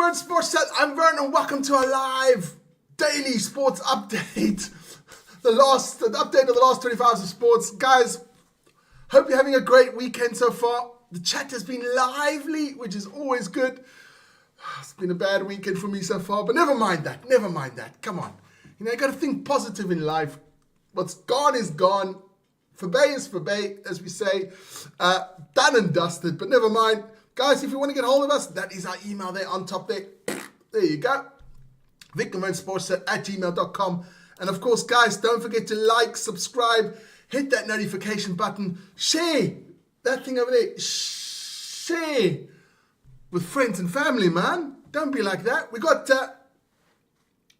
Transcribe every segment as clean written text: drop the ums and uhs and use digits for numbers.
Vern Sports Chat. I'm Vern and welcome to our live daily sports update. The update of the last 24 hours of sports. Guys, hope you're having a great weekend so far. The chat has been lively, which is always good. It's been a bad weekend for me so far, but never mind that. Come on. You got to think positive in life. What's gone is gone. Forbay is forbay, as we say. Done and dusted, but never mind. Guys, if you want to get hold of us, that is our email there on top there. There you go. VictorVernSports@gmail.com. And of course, guys, don't forget to like, subscribe, hit that notification button, share that thing over there. Share with friends and family, man. Don't be like that. We got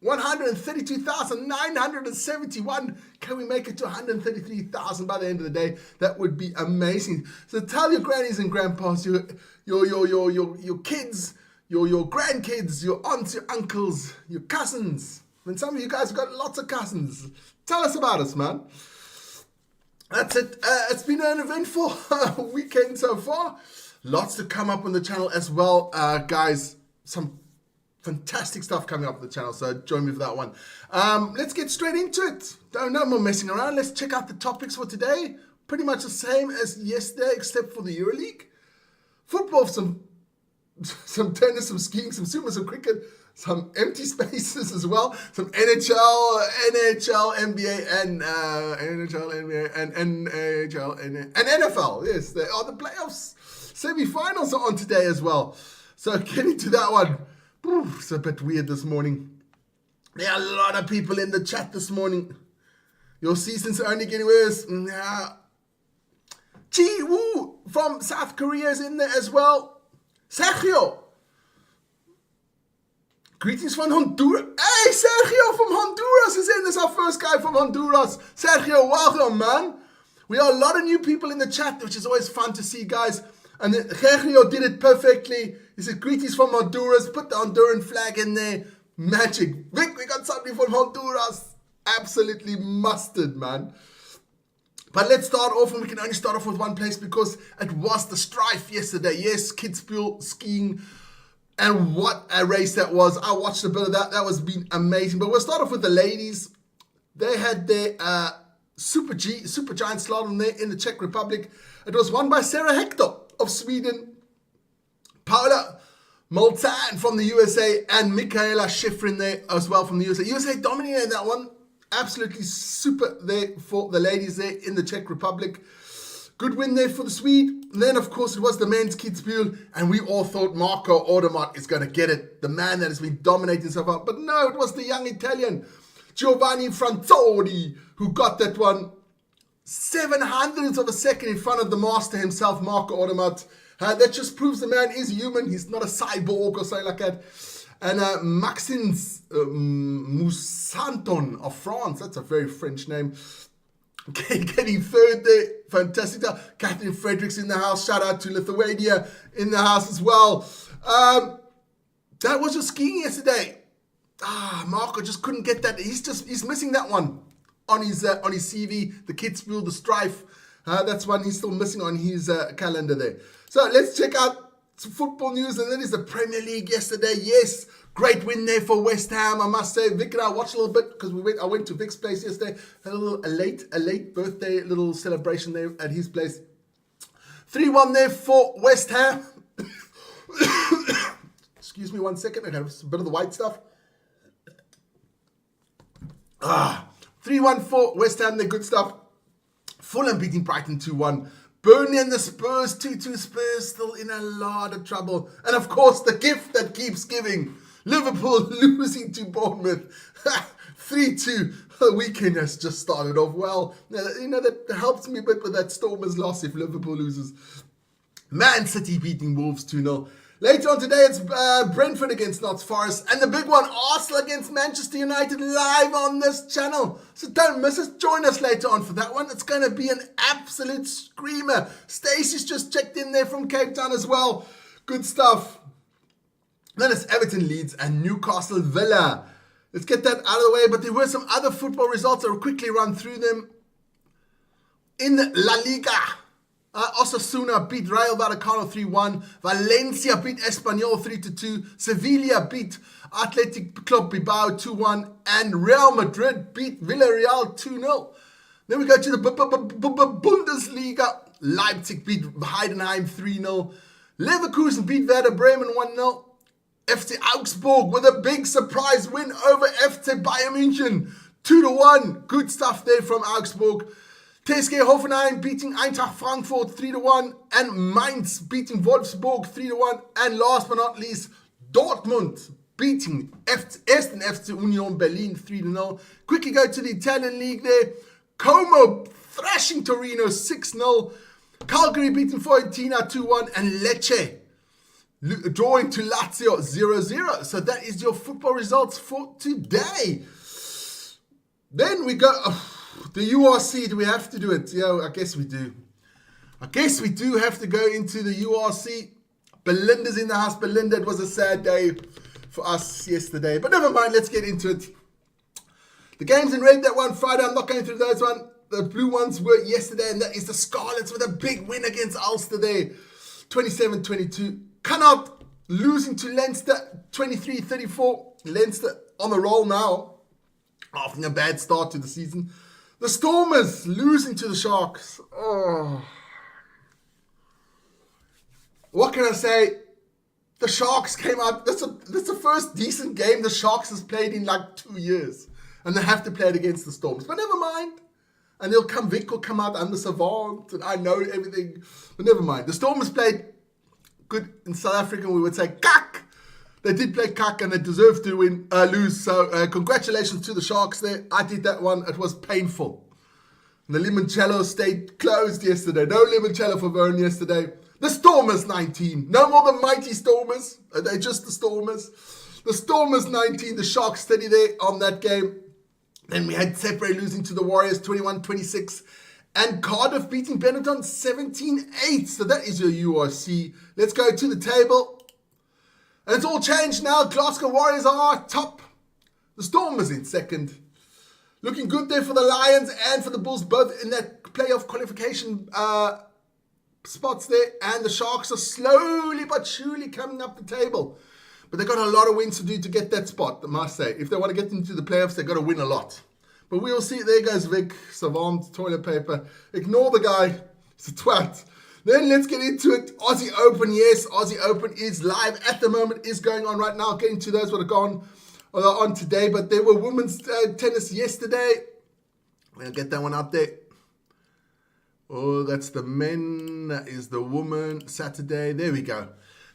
132,971. Can we make it to 133,000 by the end of the day? That would be amazing. So tell your grannies and grandpas, your kids, your grandkids, your aunts, your uncles, your cousins. And some of you guys have got lots of cousins. Tell us about us, man. That's it. It's been an eventful weekend so far. Lots to come up on the channel as well, guys. Some fantastic stuff coming up on the channel, so join me for that one. Let's get straight into it. No more messing around. Let's check out the topics for today. Pretty much the same as yesterday, except for the EuroLeague. Football, some tennis, some skiing, some sumo, some cricket, some empty spaces as well. Some NHL, NBA, and NHL, NBA, and NHL, and NFL. Yes, they are the playoffs. Semi-finals are on today as well. So getting to that one. It's a bit weird this morning. There are a lot of people in the chat this morning. Your seasons are only getting worse. Chi Woo from South Korea is in there as well. Sergio. Greetings from Honduras. Hey, Sergio from Honduras is in. This is our first guy from Honduras. Sergio, welcome, man. We are a lot of new people in the chat, which is always fun to see, guys. And Sergio did it perfectly. He said, greetings from Honduras. Put the Honduran flag in there. Magic. Vic, we got somebody from Honduras. Absolutely mustard, man. But let's start off, and we can only start off with one place because it was the strife yesterday. Yes, Kitzbühel skiing. And what a race that was. I watched a bit of that. That was been amazing. But we'll start off with the ladies. They had their Super Giant slalom there in the Czech Republic. It was won by Sarah Hector of Sweden, Paula Moltan from the USA, and Michaela Schifrin there as well from the USA. USA dominated that one. Absolutely super there for the ladies there in the Czech Republic. Good win there for the Swede. And then, of course, it was the men's Kitzbühel, and we all thought Marco Odermatt is going to get it, the man that has been dominating so far. But no, it was the young Italian, Giovanni Franzoni, who got that one 0.07 of a second in front of the master himself, Marco Odermatt. That just proves the man is human. He's not a cyborg or something like that. And Maxence Moussanton of France, that's a very French name, getting third there. Fantastic. Catherine Fredericks in the house. Shout out to Lithuania in the house as well. That was just skiing yesterday. Marco just couldn't get that. He's missing that one on his CV. The Kitzbühel, the strife. That's one he's still missing on his calendar there. So let's check out some football news, and that is the Premier League yesterday. Yes, great win there for West Ham, I must say. Vic and I watched a little bit because I went to Vic's place yesterday. Had a late birthday little celebration there at his place. 3-1 there for West Ham. Excuse me 1 second. I have a bit of the white stuff. 3-1 for West Ham. They're good stuff. Fulham beating Brighton 2-1. Burnley and the Spurs, 2-2 Spurs, still in a lot of trouble. And of course, the gift that keeps giving. Liverpool losing to Bournemouth. 3-2. The weekend has just started off well. That helps me a bit with that Stormers loss if Liverpool loses. Man City beating Wolves 2-0. Later on today, it's Brentford against Notts Forest. And the big one, Arsenal against Manchester United, live on this channel. So don't miss us. Join us later on for that one. It's going to be an absolute screamer. Stacey's just checked in there from Cape Town as well. Good stuff. Then it's Everton Leeds and Newcastle Villa. Let's get that out of the way. But there were some other football results. I'll quickly run through them. In La Liga, Osasuna beat Rayo Vallecano 3-1. Valencia beat Espanyol 3-2. Sevilla beat Athletic Club Bilbao 2-1. And Real Madrid beat Villarreal 2-0. Then we go to the Bundesliga. Leipzig beat Heidenheim 3-0. Leverkusen beat Werder Bremen 1-0. FC Augsburg with a big surprise win over FC Bayern München 2-1. Good stuff there from Augsburg. TSG Hoffenheim beating Eintracht Frankfurt 3-1. And Mainz beating Wolfsburg 3-1. And last but not least, Dortmund beating Ersten FC Union Berlin 3-0. Quickly go to the Italian league there. Como thrashing Torino 6-0. Calgary beating Fiorentina 2-1. And Lecce drawing to Lazio 0-0. So that is your football results for today. Then we go... the URC, do we have to do it? Yeah, I guess we do. I guess we do have to go into the URC. Belinda's in the house. Belinda, it was a sad day for us yesterday. But never mind, let's get into it. The games in red that one Friday, I'm not going through those one. The blue ones were yesterday, and that is the Scarlets with a big win against Ulster there. 27-22. Connacht losing to Leinster 23-34. Leinster on the roll now after a bad start to the season. The Stormers losing to the Sharks. Oh. What can I say? The Sharks came out. That's the first decent game the Sharks has played in like 2 years. And they have to play it against the Stormers. But never mind. And Vic will come out under Savant. And I know everything. But never mind. The Stormers played good. In South Africa, we would say kak. They did play kak and they deserved to lose. So congratulations to the Sharks there. I did that one. It was painful. And the limoncello stayed closed yesterday. No limoncello for Vern yesterday. The Stormers 19. No more the mighty Stormers. Are they just the Stormers? The Stormers 19. The Sharks steady there on that game. Then we had Sepre losing to the Warriors 21-26. And Cardiff beating Benetton 17-8. So that is your URC. Let's go to the table. And it's all changed now. Glasgow Warriors are top. The Stormers in second. Looking good there for the Lions and for the Bulls, both in that playoff qualification spots there. And the Sharks are slowly but surely coming up the table. But they've got a lot of wins to do to get that spot, I must say. If they want to get into the playoffs, they've got to win a lot. But we'll see. There goes Vic, Savant, toilet paper. Ignore the guy. He's a twat. Then let's get into it. Aussie Open, yes. Aussie Open is live at the moment, is going on right now. Getting to those that are gone or are on today. But there were women's tennis yesterday. We'll get that one out there. Oh, that's the men. That is the woman. Saturday. There we go.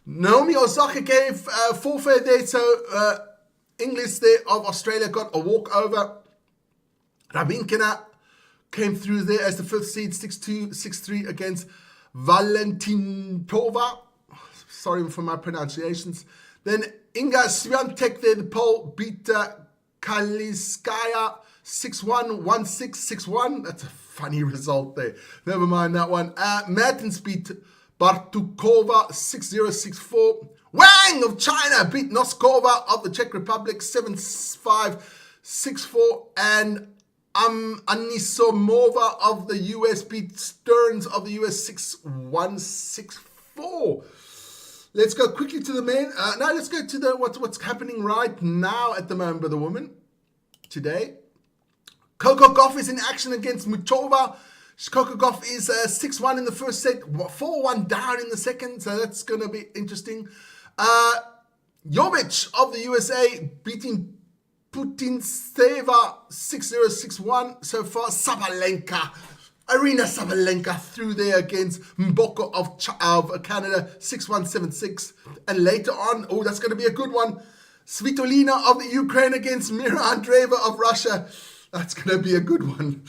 Naomi Osaka gave forfeit there. So Inglis there of Australia got a walkover. Rabinkina came through there as the fifth seed, 6-2, 6-3 against Valentintova. Sorry for my pronunciations. Then Inga Swiatek there, the Pole, beat Kaliskaya 6-1, 1-6, 6-1. That's a funny result there. Never mind that one. Mertens beat Bartukova 6-0, 6-4. Wang of China beat Noskova of the Czech Republic 7-5, 6-4. And Anisomova of the US beat Stearns of the US 6-1, 6-4. Let's go quickly to the men. Now let's go to what's happening right now at the moment with the women today. Coco Gauff is in action against Muchova. Coco Gauff is 6-1 in the first set, 4-1 down in the second, so that's going to be interesting. Jovic of the USA beating Putintseva 6-0, 6-1 so far. Arina Sabalenka through there against Mboko of Canada 6-1, 7-6. And later on, oh, that's going to be a good one. Svitolina of the Ukraine against Mira Andreeva of Russia. That's going to be a good one.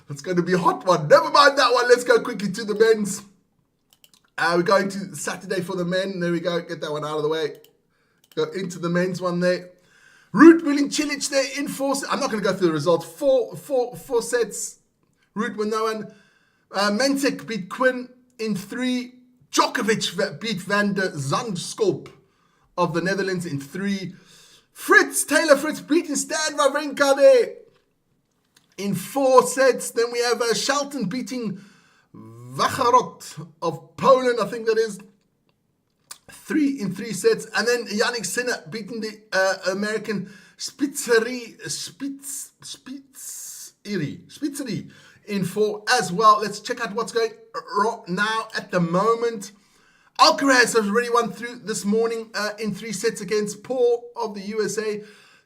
That's going to be a hot one. Never mind that one. Let's go quickly to the men's. We're going to Saturday for the men. There we go. Get that one out of the way. Go into the men's one there. Ruud winning Cilic there in four. I'm not going to go through the results. Four sets. Ruud with no one. Mentek beat Quinn in 3. Djokovic beat Van der Zandschulp of the Netherlands in 3. Taylor Fritz beating Stan Wawrinka there in 4 sets. Then we have Shelton beating Vacharot of Poland, I think that is. 3 in 3 sets. And then Yannick Sinner beating the American Spitzeri in 4 as well. Let's check out what's going on now at the moment. Alcaraz has already won through this morning in 3 sets against Paul of the USA.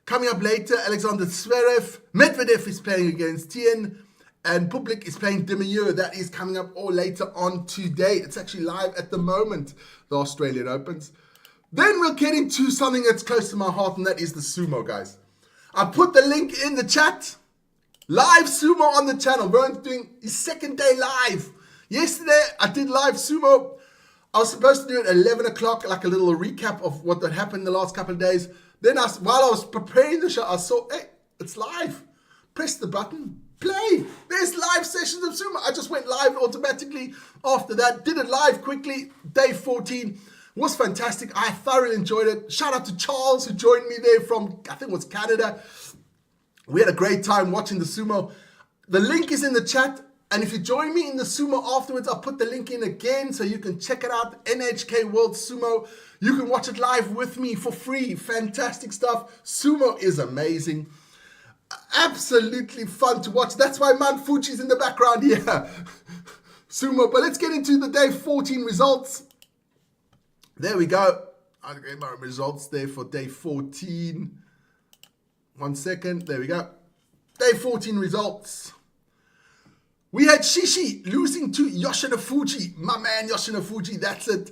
Coming up later, Alexander Zverev. Medvedev is playing against Tien. And Public is playing Demir. That is coming up all later on today. It's actually live at the moment, the Australian Opens. Then we'll get into something that's close to my heart, and that is the sumo, guys. I put the link in the chat. Live sumo on the channel. Vern's doing his second day live. Yesterday, I did live sumo. I was supposed to do it at 11 o'clock, like a little recap of what had happened the last couple of days. Then while I was preparing the show, I saw, hey, it's live. Press the button. Play. There's live sessions of sumo. I just went live automatically after that. Did it live quickly. Day 14 was fantastic. I thoroughly enjoyed it. Shout out to Charles who joined me there from, I think it was Canada. We had a great time watching the sumo. The link is in the chat. And if you join me in the sumo afterwards, I'll put the link in again so you can check it out. NHK World Sumo. You can watch it live with me for free. Fantastic stuff. Sumo is amazing. Absolutely fun to watch. That's why Mount Fuji's in the background here. Sumo. But let's get into the day 14 results. There we go. I'll get my results there for day 14. 1 second. There we go. Day 14 results. We had Shishi losing to Yoshino Fuji. My man Yoshino Fuji. That's it.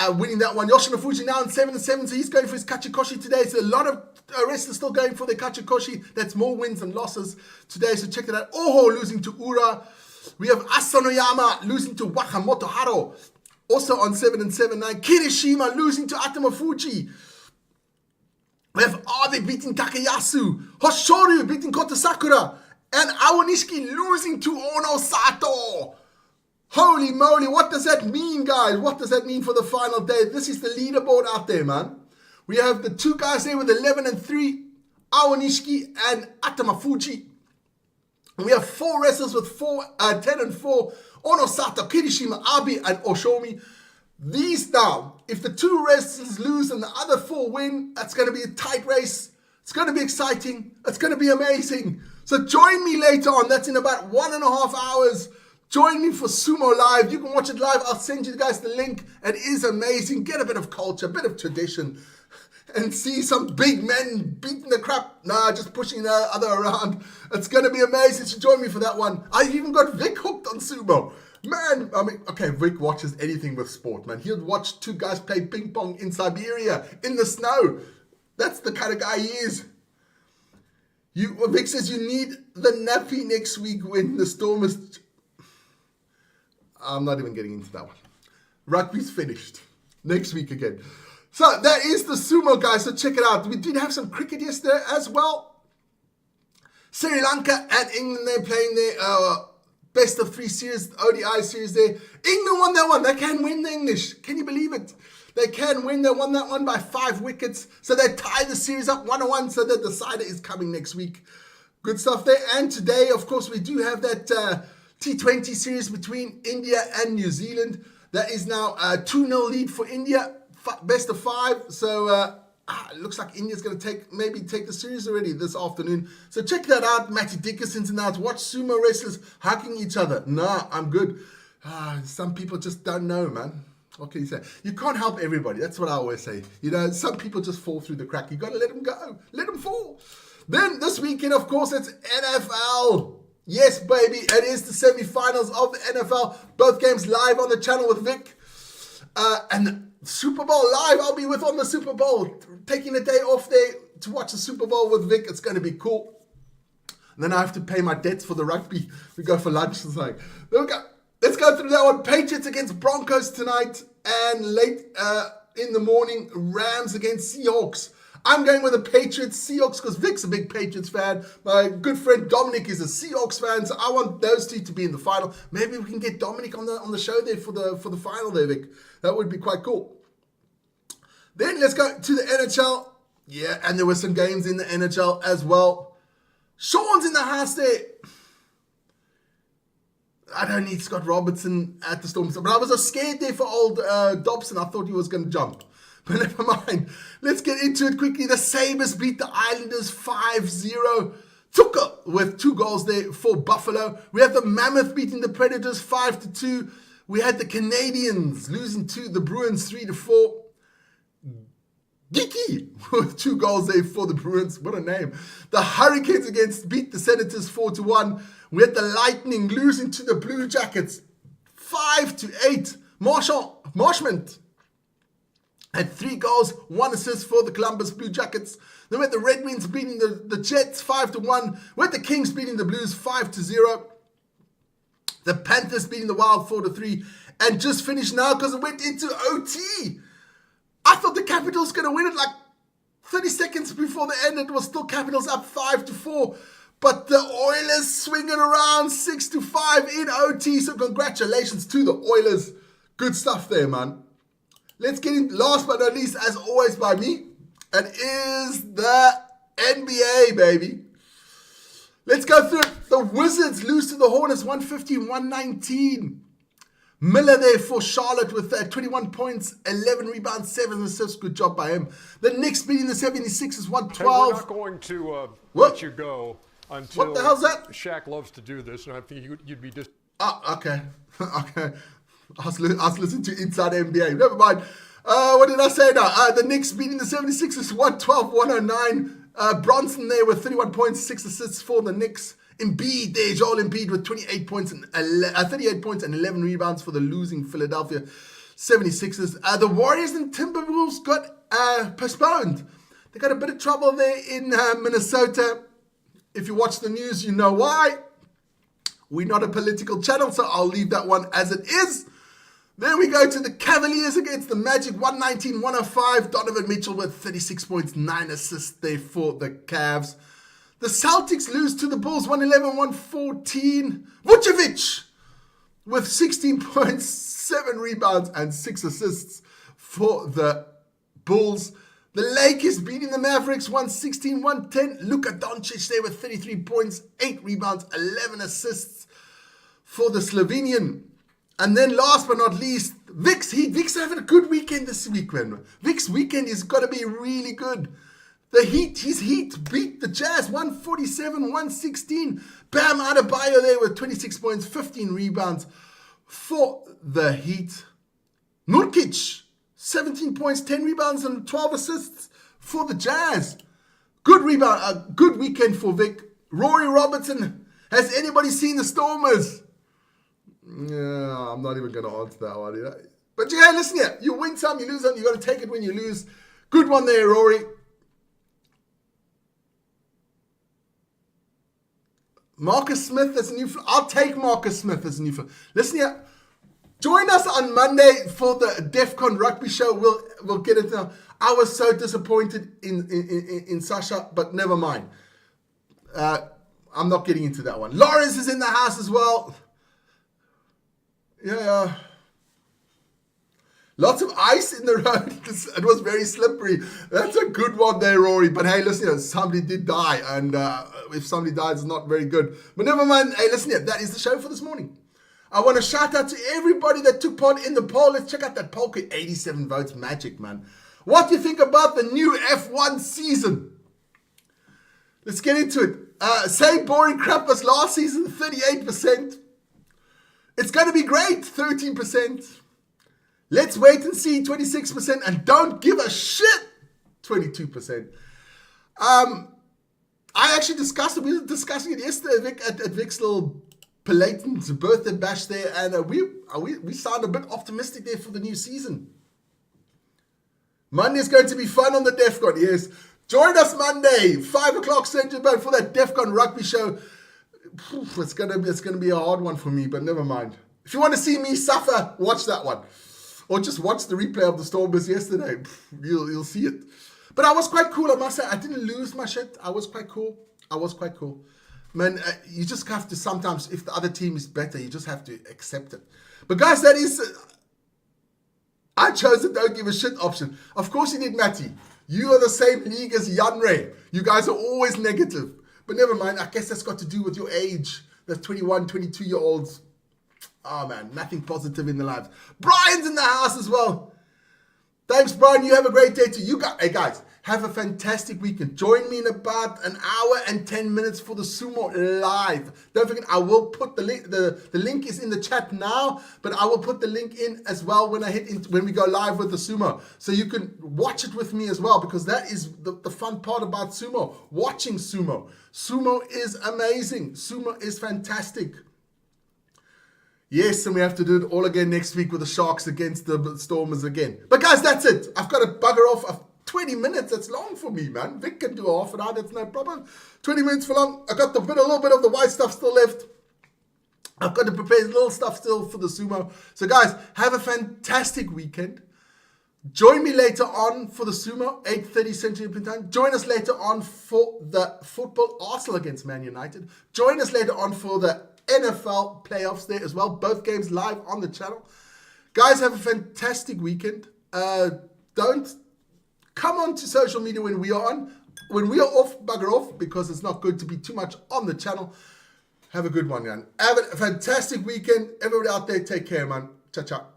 Winning that one. Yoshino Fuji now in 7-7, so he's going for his Kachikoshi today. So a lot of wrestlers still going for their Kachikoshi. That's more wins than losses today, so check that out. Oho losing to Ura. We have Asanoyama losing to Wakamoto Haro. Also on 7-7 now. Kirishima losing to Atama Fuji. We have Abe beating Takayasu. Hoshoryu beating Kota Sakura. And Awanishiki losing to Ono Sato. Holy moly, what does that mean, guys? What does that mean for the final day? This is the leaderboard out there, man. We have the 2 guys there with 11-3, Awanishiki and Atama Fuji. And we have 4 wrestlers with 10-4, Ono Sato, Kirishima, Abe, and Oshomi. These now, if the 2 wrestlers lose and the other 4 win, that's going to be a tight race. It's going to be exciting. It's going to be amazing. So join me later on. That's in about 1.5 hours. Join me for Sumo Live. You can watch it live. I'll send you guys the link. It is amazing. Get a bit of culture, a bit of tradition, and see some big men beating the crap. Nah, just pushing the other around. It's going to be amazing. So join me for that one. I even got Vic hooked on Sumo. Man, I mean, okay, Vic watches anything with sport, man. He'll watch 2 guys play ping pong in Siberia, in the snow. That's the kind of guy he is. Vic says you need the nappy next week when the storm is... I'm not even getting into that one. Rugby's finished. Next week again. So that is the sumo, guys. So check it out. We did have some cricket yesterday as well. Sri Lanka and England, they're playing their best of 3 series, ODI series there. England won that one. They can win the English. Can you believe it? They can win. They won that one by 5 wickets. So they tie the series up 1-1. So the decider is coming next week. Good stuff there. And today, of course, we do have that T20 series between India and New Zealand. That is now a 2-0 lead for India. Best of 5. So it looks like India's going to take the series already this afternoon. So check that out. Matty Dickinson's announced. Watch sumo wrestlers hugging each other. Nah, I'm good. Some people just don't know, man. What can you say? You can't help everybody. That's what I always say. You know, some people just fall through the crack. You got to let them go. Let them fall. Then this weekend, of course, it's NFL. Yes, baby. It is the semi-finals of the NFL. Both games live on the channel with Vic. And Super Bowl live. I'll be on the Super Bowl. Taking a day off there to watch the Super Bowl with Vic. It's going to be cool. And then I have to pay my debts for the rugby. We go for lunch. It's like, there we go. Let's go through that one. Patriots against Broncos tonight. And late in the morning, Rams against Seahawks. I'm going with the Patriots, Seahawks, because Vic's a big Patriots fan. My good friend Dominic is a Seahawks fan, so I want those 2 to be in the final. Maybe we can get Dominic on the show there for the final there, Vic. That would be quite cool. Then let's go to the NHL. Yeah, and there were some games in the NHL as well. Sean's in the house there. I don't need Scott Robertson at the Storm. But I was scared there for old Dobson. I thought he was going to jump. But never mind. Let's get into it quickly. The Sabres beat the Islanders 5-0. Tuchel with 2 goals there for Buffalo. We have the Mammoth beating the Predators 5-2. We had the Canadians losing to the Bruins 3-4. Geeky with 2 goals there for the Bruins. What a name. The Hurricanes beat the Senators 4-1. We had the Lightning losing to the Blue Jackets 5-8. Marshment had 3 goals, 1 assist for the Columbus Blue Jackets. Then we had the Red Wings beating the Jets 5-1. We had the Kings beating the Blues 5-0. The Panthers beating the Wild 4-3. And just finished now because it went into OT. I thought the Capitals going to win it like 30 seconds before the end. It was still Capitals up 5-4. But the Oilers swinging around 6-5 in OT. So congratulations to the Oilers. Good stuff there, man. Let's get in, last but not least, as always by me, and is the NBA, baby. Let's go through it. The Wizards lose to the Hornets 115-119. Miller there for Charlotte with 21 points, 11 rebounds, 7 assists. Good job by him. The Knicks beating the 76ers 112. Hey, we're not going to let you go until what the hell's that? Shaq loves to do this, and I think you'd be just... Oh, okay. Okay. I was listening to Inside NBA. Never mind. What did I say now? The Knicks beating the 76ers 112-109. Bronson there with 31 points, 6 assists for the Knicks. Embiid there, Joel Embiid with 38 points and 38 points and 11 rebounds for the losing Philadelphia 76ers. The Warriors and Timberwolves got postponed. They got a bit of trouble there in Minnesota. If you watch the news, you know why. We're not a political channel, so I'll leave that one as it is. Then we go to the Cavaliers against the Magic, 119-105. Donovan Mitchell with 36 points, 9 assists there for the Cavs. The Celtics lose to the Bulls, 111-114. Vucevic with 16 points, 7 rebounds, and 6 assists for the Bulls. The Lakers beating the Mavericks, 116-110. Luka Doncic there with 33 points, 8 rebounds, 11 assists for the Slovenian. And then last but not least, Vic's having a good weekend this week, man. Vic's weekend is going to be really good. His Heat beat the Jazz 147-116. Bam Adebayo there with 26 points, 15 rebounds for the Heat. Nurkic, 17 points, 10 rebounds and 12 assists for the Jazz. Good rebound, a good weekend for Vic. Rory Robertson, has anybody seen the Stormers? Yeah, I'm not even going to answer that one. But yeah, listen here. You win some, you lose some. You got to take it when you lose. Good one there, Rory. Marcus Smith as a new... I'll take Marcus Smith as a new... Listen here. Join us on Monday for the DEF CON rugby show. We'll get it now. I was so disappointed in Sasha, but never mind. I'm not getting into that one. Lawrence is in the house as well. Yeah. Lots of ice in the road. It was very slippery. That's a good one there, Rory. But hey, listen, somebody did die. And if somebody dies, it's not very good. But never mind. Hey, listen here. That is the show for this morning. I want to shout out to everybody that took part in the poll. Let's check out that poll. 87 votes. Magic, man. What do you think about the new F1 season? Let's get into it. Same boring crap as last season. 38%. It's going to be great. 13%. Let's wait and see, 26%, and don't give a shit, 22%. I actually we were discussing it yesterday, Vic, at Vic's little belated birthday bash there, and we sound a bit optimistic there for the new season. Monday's going to be fun on the DEF CON, yes. Join us Monday, 5 o'clock Central Band for that DEF CON rugby show. It's gonna be a hard one for me, but never mind. If you want to see me suffer, watch that one. Or just watch the replay of the Stormers yesterday. You'll see it. But I was quite cool, I must say. I didn't lose my shit. I was quite cool. Man, you just have to sometimes, if the other team is better, you just have to accept it. But guys, that is... I chose the don't give a shit option. Of course you did, Matty. You are the same league as Jan Ray. You guys are always negative. But never mind. I guess that's got to do with your age. The 21, 22-year-olds. Oh, man, nothing positive in the lives. Brian's in the house as well. Thanks, Brian. You have a great day too. Hey, guys, have a fantastic weekend. Join me in about an hour and 10 minutes for the Sumo live. Don't forget, I will put the link. The link is in the chat now, but I will put the link in as well when when we go live with the Sumo, so you can watch it with me as well, because that is the fun part about Sumo. Watching Sumo. Sumo is amazing. Sumo is fantastic. Yes, and we have to do it all again next week with the Sharks against the Stormers again. But guys, that's it. I've got to bugger off. 20 minutes, that's long for me, man. Vic can do half an hour, that's no problem. 20 minutes for long. I got a little bit of the white stuff still left. I've got to prepare a little stuff still for the Sumo. So guys, have a fantastic weekend. Join me later on for the Sumo, 8:30 Central European Time. Join us later on for the football, Arsenal against Man United. Join us later on for the NFL playoffs there as well. Both games live on the channel. Guys, have a fantastic weekend. Don't come on to social media when we are on. When we are off, bugger off, because it's not good to be too much on the channel. Have a good one, man. Have a fantastic weekend. Everybody out there, take care, man. Ciao, ciao.